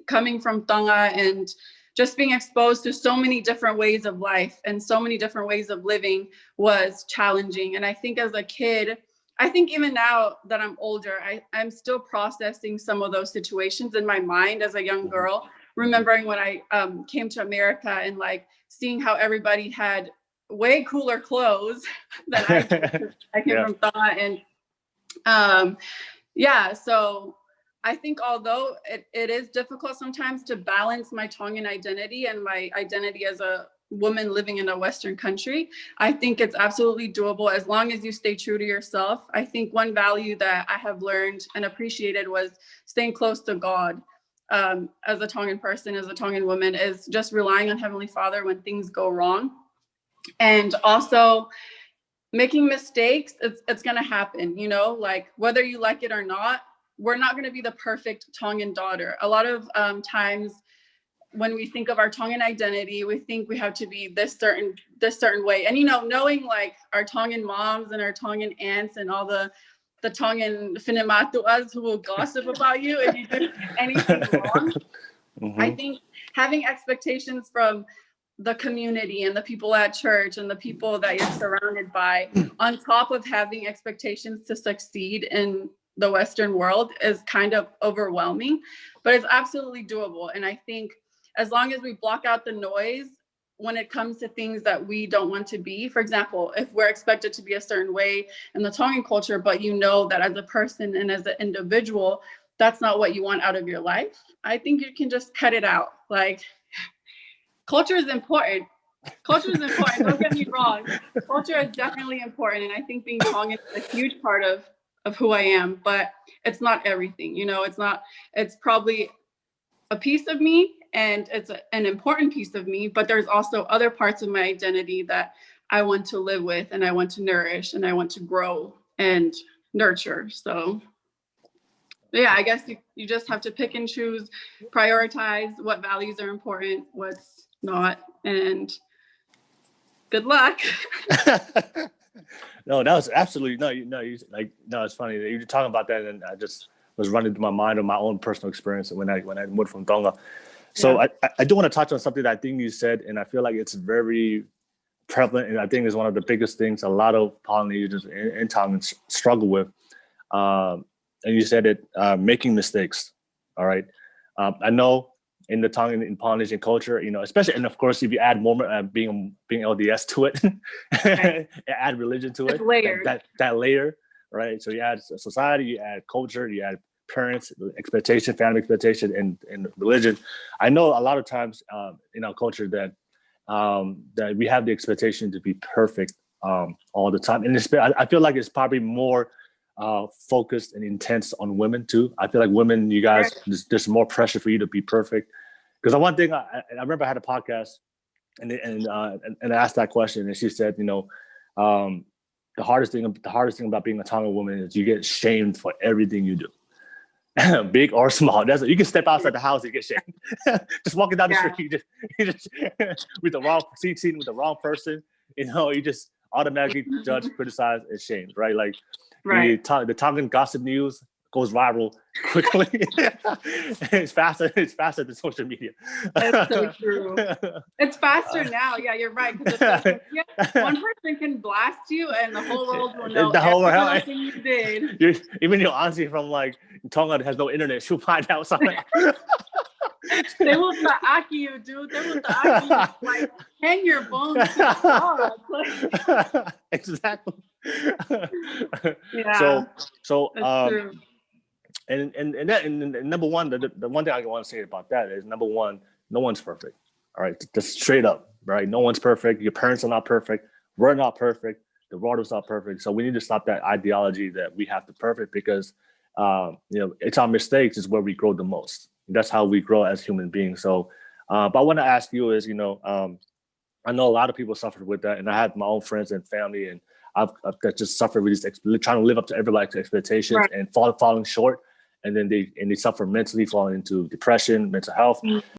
coming from Tonga and just being exposed to so many different ways of life and so many different ways of living was challenging. And I think as a kid, I think even now that I'm older, I'm still processing some of those situations in my mind as a young girl, remembering when I came to America and like seeing how everybody had way cooler clothes than I did. I came from Tonga, and so I think although it is difficult sometimes to balance my Tongan identity and my identity as a woman living in a Western country, I think it's absolutely doable as long as you stay true to yourself. I think one value that I have learned and appreciated was staying close to God. As a Tongan person, as a Tongan woman, is just relying on Heavenly Father when things go wrong. And also making mistakes, it's going to happen, you know, like whether you like it or not, we're not going to be the perfect Tongan daughter. A lot of times when we think of our Tongan identity, we think we have to be this certain way. And, you know, knowing like our Tongan moms and our Tongan aunts and all the Tongan whinimatuas who will gossip about you if you do anything wrong. I think having expectations from the community and the people at church and the people that you're surrounded by, on top of having expectations to succeed in the Western world, is kind of overwhelming, but it's absolutely doable. And I think as long as we block out the noise when it comes to things that we don't want to be, for example, if we're expected to be a certain way in the Tongan culture, but you know that as a person and as an individual, that's not what you want out of your life, I think you can just cut it out. Like, culture is important. Culture is important. Don't get me wrong. Culture is definitely important. And I think being Tongan is a huge part of who I am, but it's not everything. You know, it's probably a piece of me and it's an important piece of me, but there's also other parts of my identity that I want to live with and I want to nourish and I want to grow and nurture. So yeah, I guess you just have to pick and choose, prioritize what values are important, what's not, and good luck. No, that was absolutely it's funny that you're talking about that, and I just was running through my mind on my own personal experience when I moved from Tonga. So I do want to touch on something that I think you said, and I feel like it's very prevalent, and I think is one of the biggest things a lot of Polynesians in Tongans struggle with. And you said it, making mistakes. All right. I know in the Tongan and Polynesian culture, you know, especially, and of course, if you add more being LDS to it, add religion to it, that layer, right? So you add society, you add culture, you add parents, expectation, family expectation, and religion. I know a lot of times in our culture that we have the expectation to be perfect all the time, and I feel like it's probably more focused and intense on women too. I feel like women, you guys, there's more pressure for you to be perfect. Because the one thing I remember, I had a podcast and I asked that question, and she said, you know, the hardest thing about being a Tongan woman is you get shamed for everything you do, big or small. That's you can step outside the house and get shamed. Just walking down the street, you just with the wrong seat with the wrong person, you know, you just automatically judged, criticized, and shamed, right? Like. Right. The Tongan gossip news goes viral quickly. It's faster than social media. That's so true. It's faster now. Yeah, you're right. One person can blast you, and the whole world will know everything you did. Even your auntie from like Tonga has no internet. She'll find out something. They will ta'aki you, dude. They will ta'aki you. Like, hang your bones to the dog. Exactly. Yeah. So and number one, the one thing I want to say about that is, number one, no one's perfect. All right, just straight up, right? No one's perfect. Your parents are not perfect. We're not perfect. The world is not perfect. So we need to stop that ideology that we have to perfect, because you know, it's our mistakes is where we grow the most. That's how we grow as human beings. So, but I want to ask you is, you know, I know a lot of people suffered with that, and I had my own friends and family, and I've that just suffered with this, trying to live up to everybody's expectations and falling short, and then they suffer mentally, falling into depression, mental health.